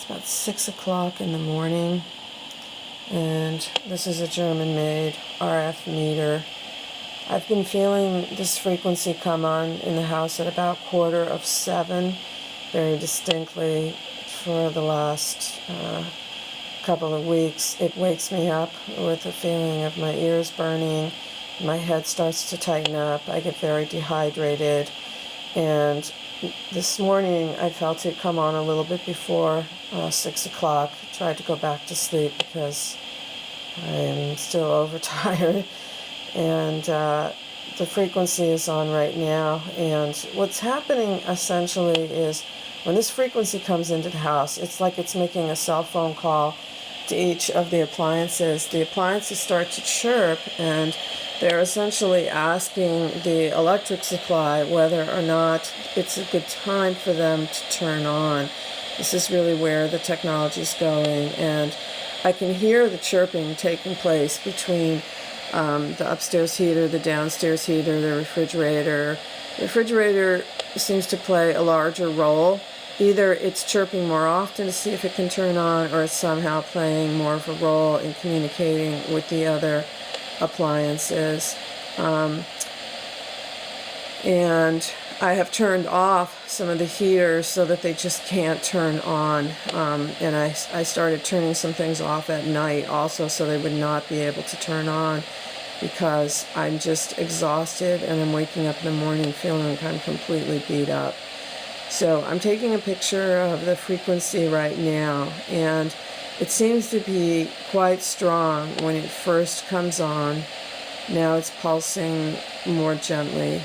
It's about 6 o'clock in the morning, and this is a German-made RF meter. I've been feeling this frequency come on in the house at about 7:15, very distinctly for the last couple of weeks. It wakes me up with a feeling of my ears burning, my head starts to tighten up, I get very dehydrated, and this morning I felt it come on a little bit before 6 o'clock. Tried to go back to sleep because I am still overtired, and the frequency is on right now. And what's happening essentially is when this frequency comes into the house, it's like it's making a cell phone call to each of the appliances. The appliances start to chirp, and they're essentially asking the electric supply whether or not it's a good time for them to turn on. This is really where the technology is going, and I can hear the chirping taking place between the upstairs heater, the downstairs heater, the refrigerator. The refrigerator seems to play a larger role. Either it's chirping more often to see if it can turn on, or it's somehow playing more of a role in communicating with the other appliances. And I have turned off some of the heaters so that they just can't turn on. And I started turning some things off at night also so they would not be able to turn on, because I'm just exhausted and I'm waking up in the morning feeling like I'm completely beat up. So I'm taking a picture of the frequency right now, and it seems to be quite strong when it first comes on. Now it's pulsing more gently.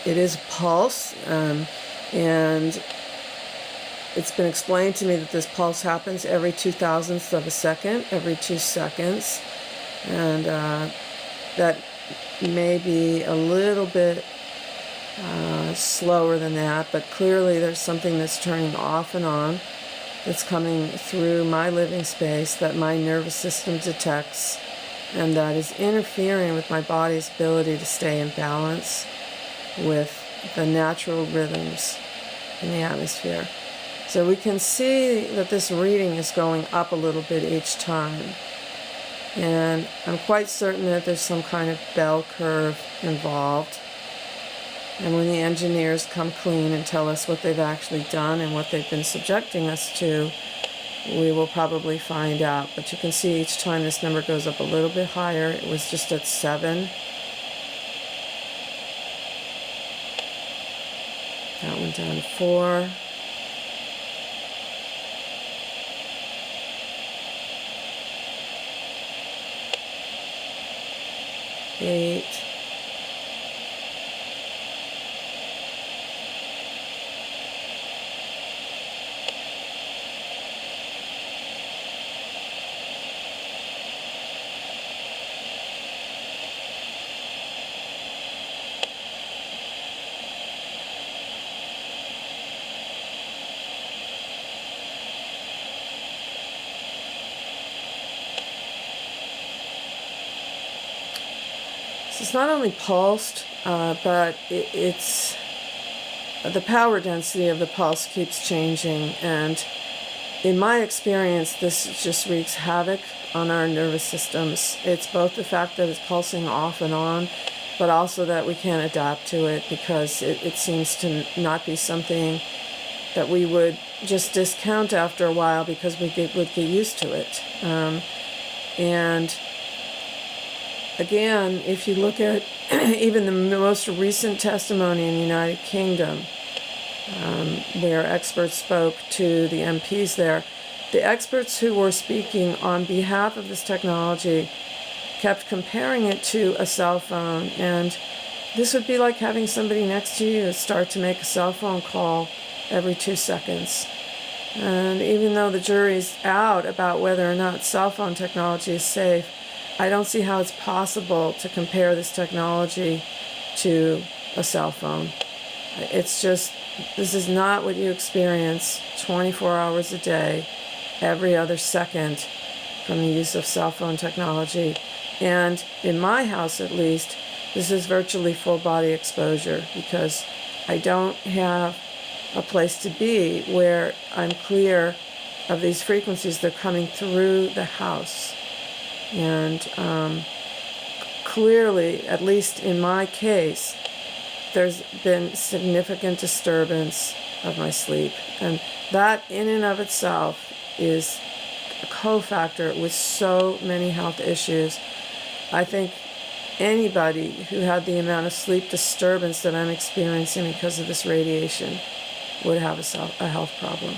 It is a pulse, and it's been explained to me that this pulse happens every 2,000ths of a second, every 2 seconds, and that may be a little bit slower than that, but clearly there's something that's turning off and on that's coming through my living space that my nervous system detects, and that is interfering with my body's ability to stay in balance with the natural rhythms in the atmosphere. So we can see that this reading is going up a little bit each time, and I'm quite certain that there's some kind of bell curve involved. And when the engineers come clean and tell us what they've actually done and what they've been subjecting us to, we will probably find out. But you can see each time this number goes up a little bit higher. It was just at 7. That went down to 4. 8. 'It's not only pulsed, but it's the power density of the pulse keeps changing, and in my experience this just wreaks havoc on our nervous systems. It's both the fact that it's pulsing off and on, but also that we can't adapt to it, because it seems to not be something that we would just discount after a while, because we would get used to it. And again, if you look at even the most recent testimony in the United Kingdom, where experts spoke to the MPs there, the experts who were speaking on behalf of this technology kept comparing it to a cell phone, and this would be like having somebody next to you start to make a cell phone call every 2 seconds. And even though the jury's out about whether or not cell phone technology is safe, I don't see how it's possible to compare this technology to a cell phone. It's just, this is not what you experience 24 hours a day, every other second, from the use of cell phone technology. And in my house, at least, this is virtually full body exposure, because I don't have a place to be where I'm clear of these frequencies. They're coming through the house. And clearly, at least in my case, there's been significant disturbance of my sleep. And that in and of itself is a cofactor with so many health issues. I think anybody who had the amount of sleep disturbance that I'm experiencing because of this radiation would have a health problem.